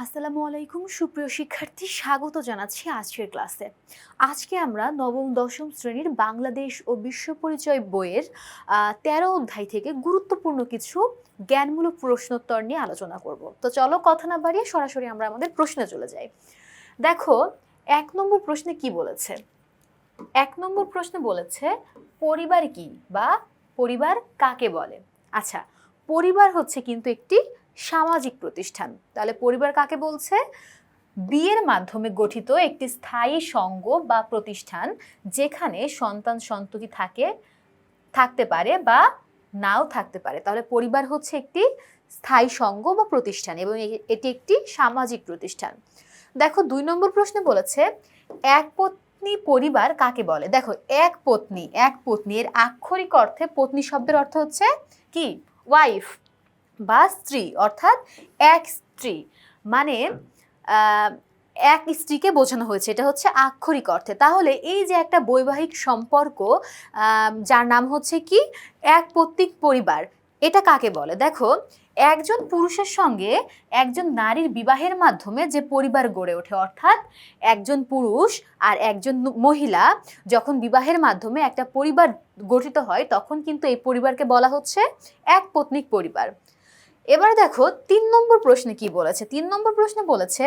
আসসালামু আলাইকুম সুপ্রিয় শিক্ষার্থী, স্বাগত জানাচ্ছি আজকের ক্লাসে। আজকে আমরা নবম দশম শ্রেণীর বাংলাদেশ ও বিশ্ব পরিচয় বইয়ের ১৩ অধ্যায় থেকে গুরুত্বপূর্ণ কিছু জ্ঞানমূলক প্রশ্নোত্তর নিয়ে আলোচনা করব। তো চলো কথা না বাড়িয়ে সরাসরি আমরা আমাদের প্রশ্নে চলে যাই। দেখো, ১ নম্বর প্রশ্নে কি বলেছে? ১ নম্বর প্রশ্নে বলেছে পরিবার কি বা পরিবার কাকে বলে। আচ্ছা, পরিবার হচ্ছে কিন্তু একটি সামাজিক প্রতিষ্ঠান। তাহলে পরিবার কাকে বলছে? বিয়ের মাধ্যমে গঠিত একটি স্থায়ী সংঘ বা প্রতিষ্ঠান যেখানে সন্তান সন্ততি থাকতে পারে বা নাও থাকতে পারে। তাহলে পরিবার হচ্ছে একটি স্থায়ী সংঘ বা প্রতিষ্ঠান এবং এটি একটি সামাজিক প্রতিষ্ঠান। দেখো, ২ নম্বর প্রশ্নে বলেছে এক পত্নী পরিবার কাকে বলে। দেখো, এক পত্নী এর আক্ষরিক অর্থে পত্নী শব্দের অর্থ হচ্ছে কি? ওয়াইফ বা স্ত্রী, অর্থাৎ এক স্ত্রী মানে এক স্ত্রীকে বোঝানো হয়েছে, এটা হচ্ছে আক্ষরিক অর্থে। তাহলে এই যে একটা বৈবাহিক সম্পর্ক যার নাম হচ্ছে কি এক পৈতৃক পরিবার, এটা কাকে বলে? দেখো, একজন পুরুষের সঙ্গে একজন নারীর বিবাহের মাধ্যমে যে পরিবার গড়ে ওঠে, অর্থাৎ একজন পুরুষ আর একজন মহিলা যখন বিবাহের মাধ্যমে একটা পরিবার গঠিত হয়, তখন কিন্তু এই পরিবারকে বলা হচ্ছে এক পৈতৃক পরিবার। এবার দেখো ৩ নম্বর প্রশ্নে কি বলেছে। ৩ নম্বর প্রশ্নে বলেছে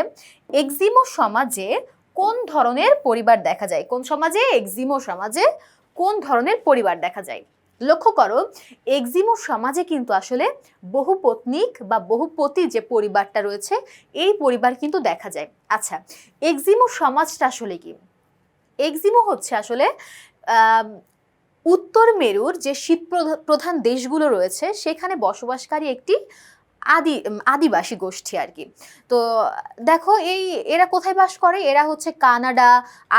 এক্সিমো সমাজে কোন ধরনের পরিবার দেখা যায়। কোন সমাজে? এক্সিমো সমাজে কোন ধরনের পরিবার দেখা যায়? লক্ষ্য করো, এক্সিমো সমাজে কিন্তু আসলে বহুপত্নিক বা বহুপতি যে পরিবারটা রয়েছে, এই পরিবার কিন্তু দেখা যায়। আচ্ছা, এক্সিমো সমাজটা আসলে কি? এক্সিমো হচ্ছে আসলে উত্তর মেরুর যে শীত প্রধান দেশগুলো রয়েছে সেখানে বসবাসকারী একটি আদিবাসী গোষ্ঠী আর কি। তো দেখো, এরা কোথায় বাস করে? এরা হচ্ছে কানাডা,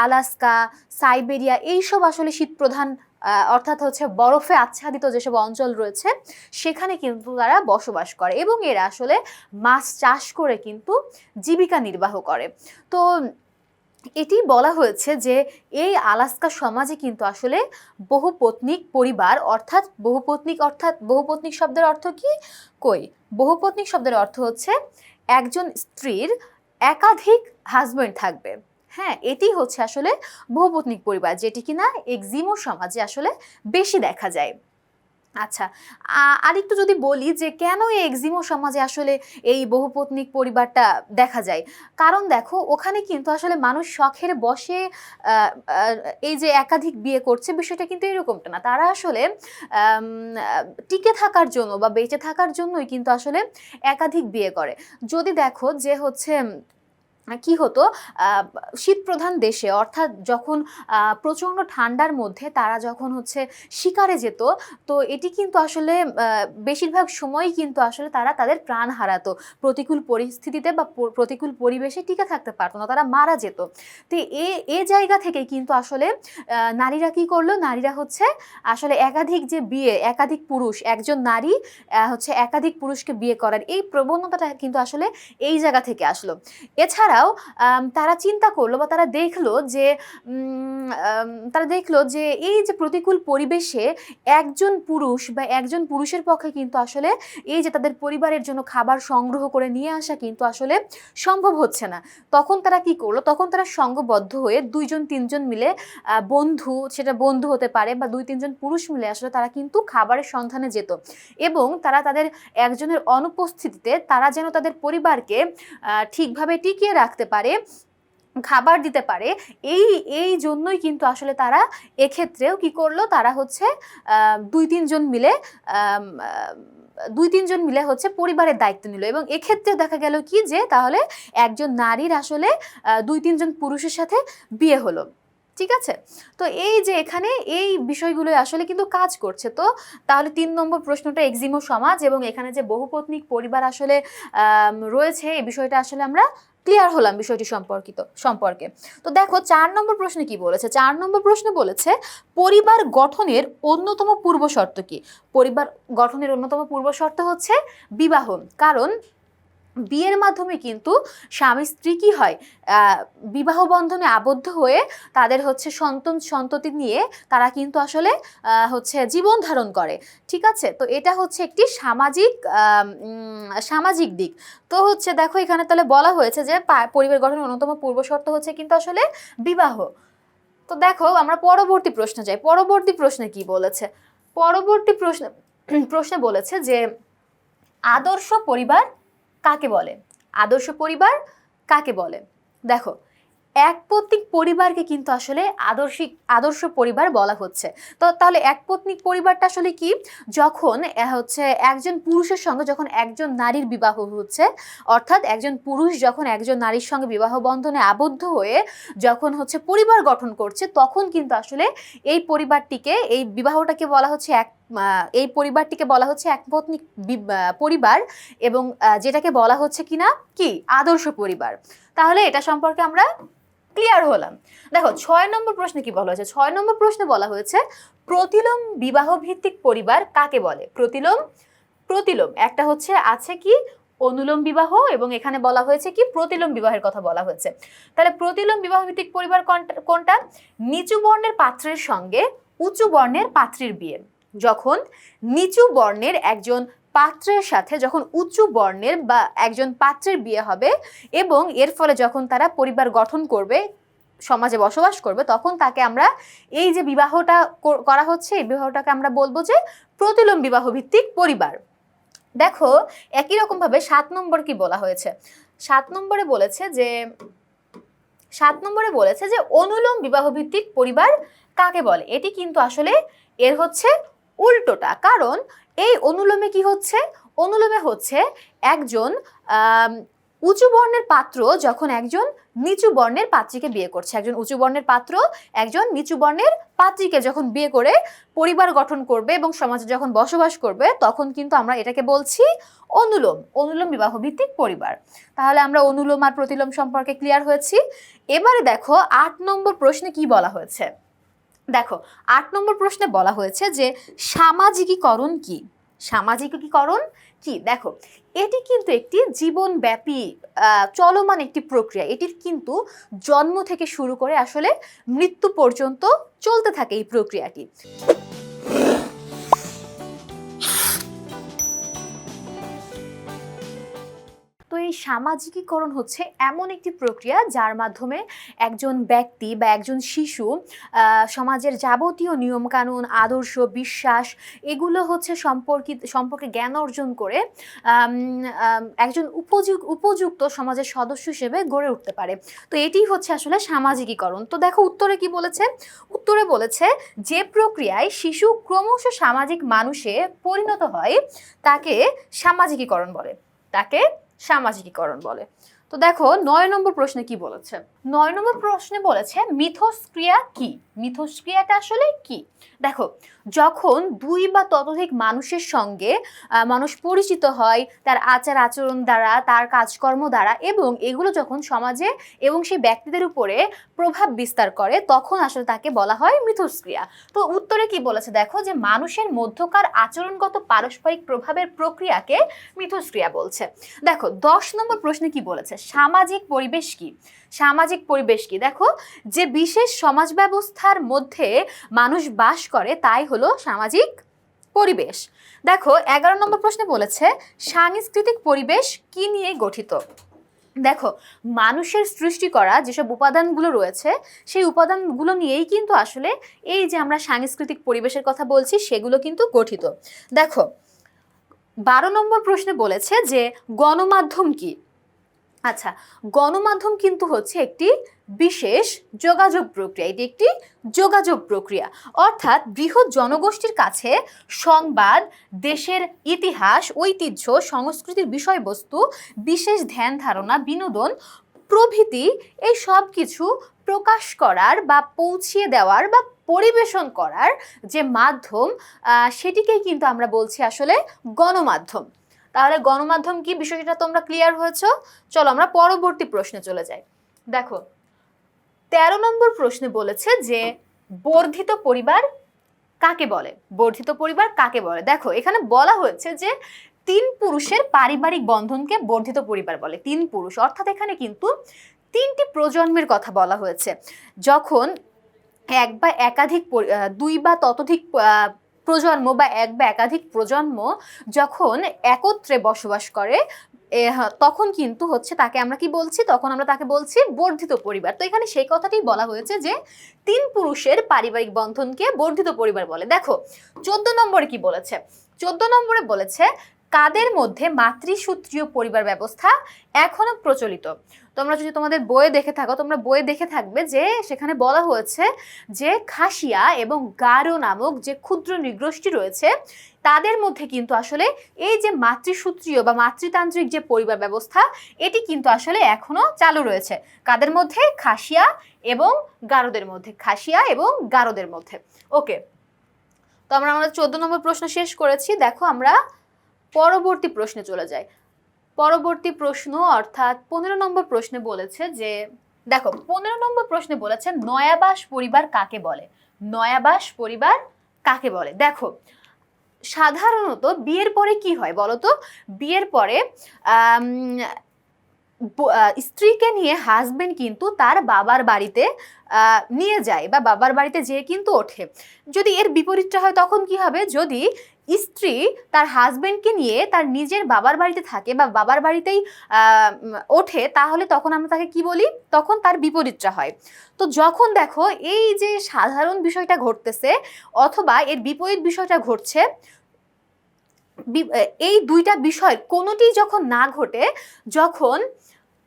আলাস্কা, সাইবেরিয়া, এইসব আসলে শীত প্রধান অর্থাৎ হচ্ছে বরফে আচ্ছাদিত যেসব অঞ্চল রয়েছে সেখানে কিন্তু তারা বসবাস করে এবং এরা আসলে মাছ চাষ করে কিন্তু জীবিকা নির্বাহ করে। তো এটি বলা হয়েছে যে এই আলাস্কা সমাজে কিন্তু আসলে বহুপত্নিক পরিবার, অর্থাৎ বহুপত্নিক শব্দের অর্থ কি? কই, বহুপত্নিক শব্দের অর্থ হচ্ছে একজন স্ত্রীর একাধিক হাজবেন্ড থাকবে। হ্যাঁ, এটি হচ্ছে আসলে বহুপত্নিক পরিবার, যেটি কিনা এক্সিমো সমাজে আসলে বেশি দেখা যায়। আচ্ছা, আরেকটু যদি বলি যে কেন এই এক্সিমো সমাজে আসলে এই বহুপত্নিক পরিবারটা দেখা যায়। কারণ দেখো, ওখানে কিন্তু আসলে মানুষ শখের বশে এই যে একাধিক বিয়ে করছে, বিষয়টা কিন্তু এরকমটা না। তারা আসলে টিকে থাকার জন্য বা বেঁচে থাকার জন্যই কিন্তু আসলে একাধিক বিয়ে করে। যদি দেখো যে হচ্ছে কি হতো, শীত প্রধান দেশে, অর্থাৎ যখন প্রচণ্ড ঠান্ডার মধ্যে তারা যখন হচ্ছে শিকারে যেত, তো এটি কিন্তু আসলে বেশিরভাগ সময়ই কিন্তু আসলে তারা তাদের প্রাণ হারাতো প্রতিকূল পরিস্থিতিতে বা প্রতিকূল পরিবেশে টিকে থাকতে পারতো না, তারা মারা যেত। তো এ জায়গা থেকে কিন্তু আসলে নারীরা কি করলো? নারীরা হচ্ছে আসলে একাধিক যে বিয়ে, একাধিক পুরুষ, একজন নারী হচ্ছে একাধিক পুরুষকে বিয়ে করার এই প্রবণতাটা কিন্তু আসলে এই জায়গা থেকে আসলো। এছাড়াও তারা চিন্তা করলো বা তারা দেখলো যে এই যে প্রতিকূল পরিবেশে একজন পুরুষ বা একজন পুরুষের পক্ষে কিন্তু আসলে এই যে তাদের পরিবারের জন্য খাবার সংগ্রহ করে নিয়ে আসা কিন্তু আসলে সম্ভব হচ্ছে না। তখন তারা কি করলো? তখন তারা সংঘবদ্ধ হয়ে ২-৩ জন মিলে সেটা বন্ধু হতে পারে বা ২-৩ জন পুরুষ মিলে আসলে তারা কিন্তু খাবারের সন্ধানে যেত এবং তারা তাদের একজনের অনুপস্থিতিতে তারা যেন তাদের পরিবারকে ঠিকভাবে টিকিয়ে রাখতে পারে, খাবার দিতে পারে, এই জন্যই কিন্তু আসলে তারা এক্ষেত্রেও কি করলো? তারা হচ্ছে ২-৩ জন মিলে হচ্ছে পরিবারের দায়িত্ব নিল এবং এক্ষেত্রে দেখা গেল কি যে তাহলে একজন নারীর আসলে ২-৩ জন পুরুষের সাথে বিয়ে হলো। ঠিক আছে, তো এই যে এখানে এই বিষয়গুলো আসলে কিন্তু কাজ করছে। তো তাহলে ৩ নম্বর প্রশ্নটা এক্সিমো সমাজ এবং এখানে যে বহুপত্নিক পরিবার আসলে রয়েছে, এই বিষয়টা আসলে আমরা ক্লিয়ার হলাম বিষয়টি সম্পর্কে। তো দেখো ৪ নম্বর প্রশ্নে কি বলেছে। ৪ নম্বর প্রশ্নে বলেছে পরিবার গঠনের অন্যতম পূর্ব শর্ত কি? পরিবার গঠনের অন্যতম পূর্ব শর্ত হচ্ছে বিবাহ। কারণ বিয়ের মাধ্যমে কিন্তু স্বামী স্ত্রী কি হয়, বিবাহ বন্ধনে আবদ্ধ হয়ে তাদের হচ্ছে সন্ততি নিয়ে তারা কিন্তু আসলে হচ্ছে জীবন ধারণ করে। ঠিক আছে, তো এটা হচ্ছে একটি সামাজিক দিক। তো হচ্ছে দেখো এখানে তাহলে বলা হয়েছে যে পরিবার গঠনের অন্যতম পূর্ব শর্ত হচ্ছে কিন্তু আসলে বিবাহ। তো দেখো আমরা পরবর্তী প্রশ্নে যাই। পরবর্তী প্রশ্নে কি বলেছে? পরবর্তী প্রশ্নে বলেছে যে আদর্শ পরিবার কাকে বলে? আদর্শ পরিবার কাকে বলে? দেখো একপত্নিক পরিবারকে কিন্তু আসলে আদর্শ পরিবার বলা হচ্ছে। তো তাহলে একপত্নিক পরিবারটা আসলে কি? যখন হচ্ছে একজন পুরুষের সঙ্গে যখন একজন নারীর বিবাহ হচ্ছে, অর্থাৎ একজন পুরুষ যখন একজন নারীর সঙ্গে বিবাহ বন্ধনে আবদ্ধ হয়ে যখন হচ্ছে পরিবার গঠন করছে, তখন কিন্তু আসলে এই পরিবারটিকে, এই বিবাহটাকে বলা হচ্ছে এই পরিবারটিকে বলা হচ্ছে একপত্নিক পরিবার, এবং যেটাকে বলা হচ্ছে কিনা কি আদর্শ পরিবার। তাহলে এটা সম্পর্কে আমরা ক্লিয়ার হলাম। দেখো 6 নম্বর প্রশ্নে কি বলা হয়েছে? 6 নম্বর প্রশ্নে বলা হয়েছে প্রতিলোম বিবাহ ভিত্তিক পরিবার কাকে বলে? প্রতিলোম একটা হচ্ছে আছে কি অনুলোম বিবাহ, এবং এখানে বলা হয়েছে কি প্রতিলোম বিবাহের কথা বলা হয়েছে। তাহলে প্রতিলোম বিবাহ ভিত্তিক পরিবার কোনটা? নিচু বর্ণের পাত্রের সঙ্গে উঁচু বর্ণের পাত্রীর বিয়ে। যখন নিচু বর্ণের একজন পাত্রের সাথে যখন উঁচু বর্ণের বা একজন পাত্রের বিয়ে হবে, এবং এর ফলে যখন তারা পরিবার গঠন করবে, সমাজে বসবাস করবে, তখন তাকে আমরা এই যে বিবাহটা করা হচ্ছে, এই বিবাহটাকে আমরা বলবো যে প্রতিলোম বিবাহ ভিত্তিক পরিবার। দেখো একই রকম ভাবে 7 নম্বর কি বলা হয়েছে? 7 নম্বরে বলেছে যে অনুলোম বিবাহ ভিত্তিক পরিবার কাকে বলে? এটি কিন্তু আসলে এর হচ্ছে উল্টোটা। কারণ এই অনুলোমে কি হচ্ছে? অনুলোমে হচ্ছে একজন উঁচু বর্ণের পাত্র যখন একজন নিচু বর্ণের পাত্রীকে বিয়ে করছে, একজন উঁচু বর্ণের পাত্র একজন নিচু বর্ণের পাত্রীকে যখন বিয়ে করে পরিবার গঠন করবে এবং সমাজে যখন বসবাস করবে, তখন কিন্তু আমরা এটাকে বলছি অনুলোম বিবাহ ভিত্তিক পরিবার। তাহলে আমরা অনুলোম আর প্রতিলোম সম্পর্কে ক্লিয়ার হয়েছি। এবারে দেখো 8 নম্বর প্রশ্নে কি বলা হয়েছে? দেখো 8 নম্বর প্রশ্নে বলা হয়েছে যে সামাজিকীকরণ কি? সামাজিকীকরণ কি? দেখো এটি কিন্তু একটি জীবনব্যাপী চলমান একটি প্রক্রিয়া। এটির কিন্তু জন্ম থেকে শুরু করে আসলে মৃত্যু পর্যন্ত চলতে থাকে এই প্রক্রিয়াটি। তো এই সামাজিকীকরণ হচ্ছে এমন একটি প্রক্রিয়া যার মাধ্যমে একজন ব্যক্তি বা একজন শিশু সমাজের যাবতীয় নিয়মকানুন, আদর্শ, বিশ্বাস এগুলো হচ্ছে সম্পর্কে জ্ঞান অর্জন করে একজন উপযুক্ত সমাজের সদস্য হিসেবে গড়ে উঠতে পারে। তো এটি হচ্ছে আসলে সামাজিকীকরণ। তো দেখো উত্তরে কি বলেছে? উত্তরে বলেছে যে প্রক্রিয়ায় শিশু ক্রমশ সামাজিক মানুষে পরিণত হয় তাকে সামাজিকীকরণ বলে। তো দেখো 9 নম্বর প্রশ্নে কি বলেছে? 9 নম্বর প্রশ্নে বলেছে মিথস্ক্রিয়া কি? মিথস্ক্রিয়াটা আসলে কি? দেখো যখন দুই বা ততোধিক মানুষের সঙ্গে মানুষ পরিচিত হয় তার আচার আচরণ দ্বারা, তার কাজকর্ম দ্বারা, এবং এগুলো যখন সমাজে এবং সেই ব্যক্তিদের উপরে প্রভাব বিস্তার করে, তখন আসলে তাকে বলা হয় মিথস্ক্রিয়া। তো উত্তরে কি বলেছে? দেখো যে মানুষের মধ্যকার আচরণগত পারস্পরিক প্রভাবের প্রক্রিয়াকে মিথস্ক্রিয়া বলছে। দেখো 10 নম্বর প্রশ্নে কি বলেছে? সামাজিক পরিবেশ কি? সামাজিক পরিবেশ কি? দেখো যে বিশেষ সমাজ ব্যবস্থার মধ্যে মানুষ বাস করে তাই হলো সামাজিক পরিবেশ। দেখো 11 নম্বর প্রশ্নে বলেছে সাংস্কৃতিক পরিবেশ কি নিয়ে গঠিত? দেখো মানুষের সৃষ্টি করা যেসব উপাদানগুলো রয়েছে সেই উপাদানগুলো নিয়েই কিন্তু আসলে এই যে আমরা সাংস্কৃতিক পরিবেশের কথা বলছি সেগুলো কিন্তু গঠিত। দেখো 12 নম্বর প্রশ্নে বলেছে যে গণমাধ্যম কি? আচ্ছা, গণমাধ্যম কিন্তু হচ্ছে একটি বিশেষ যোগাযোগ প্রক্রিয়া। এটি একটি যোগাযোগ প্রক্রিয়া, অর্থাৎ বৃহৎ জনগোষ্ঠীর কাছে সংবাদ, দেশের ইতিহাস, ঐতিহ্য, সংস্কৃতির বিষয়বস্তু, বিশেষ ধ্যান ধারণা, বিনোদন প্রভৃতি এই সব কিছু প্রকাশ করার বা পৌঁছিয়ে দেওয়ার বা পরিবেশন করার যে মাধ্যম, সেটিকেই কিন্তু আমরা বলছি আসলে গণমাধ্যম। তাহলে গণমাধ্যম কি, বিষয়টা তোমরা ক্লিয়ার হয়েছো? চলো আমরা পরবর্তী প্রশ্নে চলে যাই। দেখো 13 নম্বর প্রশ্নে বলেছে যে বর্ধিত পরিবার কাকে বলে? বর্ধিত পরিবার কাকে বলে? দেখো এখানে বলা হয়েছে যে তিন পুরুষের পারিবারিক বন্ধনকে বর্ধিত পরিবার বলে। তিন পুরুষ অর্থাৎ এখানে কিন্তু তিনটি প্রজন্মের কথা বলা হয়েছে। যখন এক বা একাধিক দুই বা ততোধিক প্রজন্ম বা এক বা একাধিক প্রজন্ম যখন একত্রে বসবাস করে তখন কিন্তু হচ্ছে তাকে আমরা কি বলছি, তখন আমরা তাকে বলছি বর্ধিত পরিবার। তো এখানে সেই কথাটাই বলা হয়েছে যে তিন পুরুষের পারিবারিক বন্ধনকে বর্ধিত পরিবার বলে। দেখো 14 নম্বরে কি বলেছে, 14 নম্বরে বলেছে কাদের মধ্যে মাতৃসূত্রীয় পরিবার ব্যবস্থা এখনো প্রচলিত। তোমরা যদি তোমাদের বইয়ে দেখে থাকো, তোমরা বইয়ে দেখে থাকবে যে সেখানে বলা হয়েছে যে খাসিয়া এবং গারো নামক যে ক্ষুদ্র নৃগোষ্ঠী রয়েছে তাদের মধ্যে কিন্তু আসলে এই যে মাতৃসূত্রীয় বা মাতৃতান্ত্রিক যে পরিবার ব্যবস্থা এটি কিন্তু আসলে এখনো চালু রয়েছে। কাদের মধ্যে? খাসিয়া এবং গারোদের মধ্যে, খাসিয়া এবং গারোদের মধ্যে। ওকে, তো আমরা আমাদের 14 নম্বর প্রশ্ন শেষ করেছি। দেখো আমরা পরবর্তী প্রশ্নে চলে যাই। পরবর্তী প্রশ্ন অর্থাৎ 15 নম্বর প্রশ্নে বলেছে যে দেখো 15 নম্বর প্রশ্নে বলেছে নয়াবাস পরিবার কাকে বলে। নয়াবাস পরিবার কাকে বলে? দেখো সাধারণত বিয়ের পরে কি হয় বলো তো? বিয়ের পরে স্ত্রীকে নিয়ে হাজবেন্ড কিন্তু তার বাবার বাড়িতে নিয়ে যায় বা বাবার বাড়িতে যেয়ে কিন্তু ওঠে। যদি এর বিপরীতটা হয় তখন কি হবে? যদি স্ত্রী তার হাজবেন্ডকে নিয়ে তার নিজের বাবার বাড়িতে থাকে বা বাবার বাড়িতেই ওঠে তাহলে তখন আমরা তাকে কি বলি? তখন তার বিপরীতটা হয়। তো যখন দেখো এই যে সাধারণ বিষয়টা ঘটতেছে অথবা এর বিপরীত বিষয়টা ঘটছে, এই দুইটা বিষয় কোনোটি যখন না ঘটে, যখন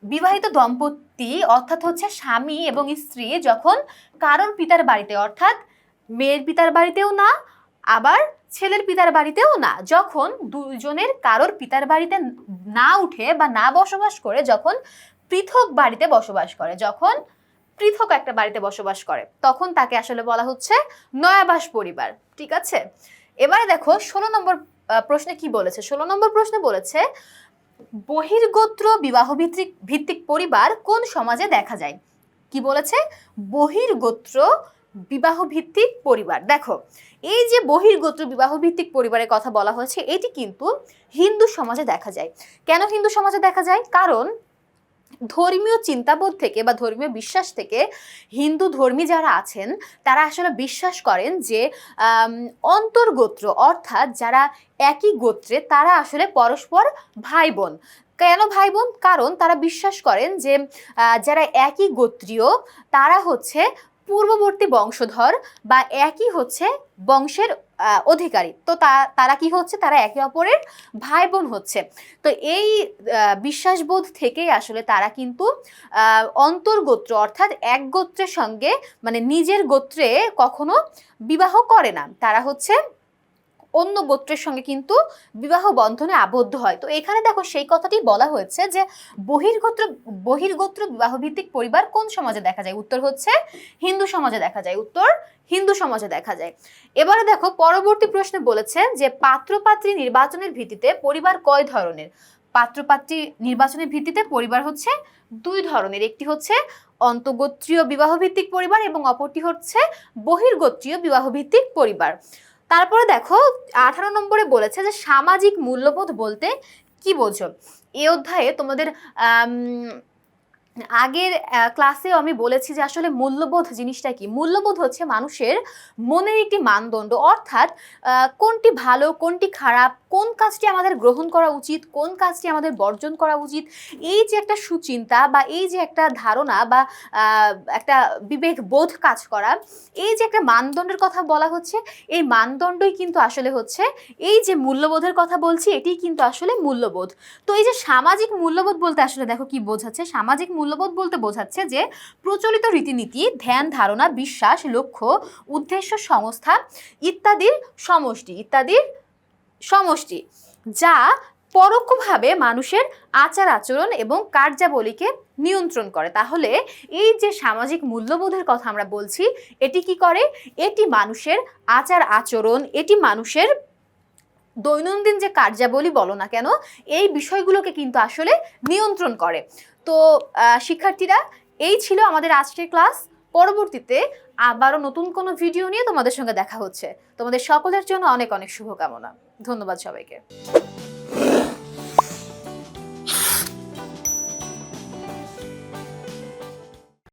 বিবাহিত দম্পতি অর্থাৎ হচ্ছে স্বামী এবং স্ত্রী যখন কারোর পিতার বাড়িতে অর্থাৎ মেয়ের পিতার বাড়িতেও না আবার ছেলের পিতার বাড়িতেও না, যখন দুজনের কারোর পিতার বাড়িতে না উঠে বা না বসবাস করে, যখন পৃথক বাড়িতে বসবাস করে, যখন পৃথক একটা বাড়িতে বসবাস করে তখন তাকে আসলে বলা হচ্ছে নয়াবাস পরিবার। ঠিক আছে, এবারে দেখো 16 নম্বর প্রশ্নে কি বলেছে। 16 নম্বর প্রশ্নে বলেছে বহির্গোত্র বিবাহ ভিত্তিক পরিবার কোন সমাজে দেখা যায়। কি বলেছে? বহির্গোত্র বিবাহ ভিত্তিক পরিবার। দেখো এই যে বহির্গোত্র বিবাহ ভিত্তিক পরিবারের কথা বলা হয়েছে এটি কিন্তু হিন্দু সমাজে দেখা যায়। কেন হিন্দু সমাজে দেখা যায়? কারণ ধর্মীয় চিন্তাবোধ থেকে বা ধর্মীয় বিশ্বাস থেকে হিন্দু ধর্মী যারা আছেন তারা আসলে বিশ্বাস করেন যে অন্তর্গোত্র অর্থাৎ যারা একই গোত্রে তারা আসলে পরস্পর ভাই বোন। কেন ভাই বোন? কারণ তারা বিশ্বাস করেন যে যারা একই গোত্রীয় তারা হচ্ছে পূর্ববর্তী বংশধর বা একই হচ্ছে বংশের অধিকারী। তো তারা কি হচ্ছে? তারা একে অপরের ভাই বোন হচ্ছে। তো এই বিশ্বাসবোধ থেকেই আসলে তারা কিন্তু অন্তর্গোত্র অর্থাৎ এক গোত্রের সঙ্গে মানে নিজের গোত্রে কখনো বিবাহ করে না, তারা হচ্ছে অন্য গোত্রের সঙ্গে কিন্তু বিবাহ বন্ধনে আবদ্ধ হয়। তো এখানে দেখো সেই কথাটি বলা হয়েছে যে বহির্গোত্র বিবাহ ভিত্তিক পরিবার কোন সমাজে দেখা যায়। উত্তর হচ্ছে হিন্দু সমাজে দেখা যায়। উত্তর হিন্দু সমাজে দেখা যায়। এবারে দেখো পরবর্তী প্রশ্নে বলেছে যে পাত্রপাত্রী নির্বাচনের ভিত্তিতে পরিবার কয় ধরনের। পাত্রপাত্রী নির্বাচনের ভিত্তিতে পরিবার হচ্ছে দুই ধরনের, একটি হচ্ছে অন্তঃগোত্রীয় বিবাহ ভিত্তিক পরিবার এবং অপরটি হচ্ছে বহির্গোত্রীয় বিবাহ ভিত্তিক পরিবার। তারপরে দেখো 18 নম্বরে বলেছে যে সামাজিক মূল্যবোধ বলতে কি বোঝো। এই অধ্যায়ে তোমাদের আগের ক্লাসেও আমি বলেছি যে আসলে মূল্যবোধ জিনিসটা কি। মূল্যবোধ হচ্ছে মানুষের মনের একটি মানদণ্ড, অর্থাৎ কোনটি ভালো কোনটি খারাপ, কোন কাজটি আমাদের গ্রহণ করা উচিত কোন কাজটি আমাদের বর্জন করা উচিত, এই যে একটা সুচিন্তা বা এই যে একটা ধারণা বা একটা বিবেক বোধ কাজ করা, এই যে একটা মানদণ্ডের কথা বলা হচ্ছে, এই মানদণ্ডই কিন্তু আসলে হচ্ছে এই যে মূল্যবোধের কথা বলছি এটি কিন্তু আসলে মূল্যবোধ। তো এই যে সামাজিক মূল্যবোধ বলতে আসলে দেখো কি বোঝাচ্ছে। সামাজিক মূল্যবোধ বলতে বোঝাচ্ছে যে প্রচলিত রীতিনীতি, ধ্যান ধারণা, বিশ্বাস, লক্ষ্য, উদ্দেশ্য, সংস্থা ইত্যাদির সমষ্টি যা পরোক্ষভাবে মানুষের আচার আচরণ এবং কার্যাবলীকে নিয়ন্ত্রণ করে। তাহলে এই যে সামাজিক মূল্যবোধের কথা আমরা বলছি এটি কি করে? এটি মানুষের আচার আচরণ, এটি মানুষের দৈনন্দিন যে কার্যাবলী বলো না কেন এই বিষয়গুলোকে কিন্তু আসলে নিয়ন্ত্রণ করে। তো শিক্ষার্থীরা এই ছিল আমাদের আজকের ক্লাস। পরবর্তীতে আবারও নতুন কোনো ভিডিও নিয়ে তোমাদের সঙ্গে দেখা হচ্ছে। তোমাদের সকলের জন্য অনেক অনেক শুভকামনা। ধন্যবাদ সবাইকে।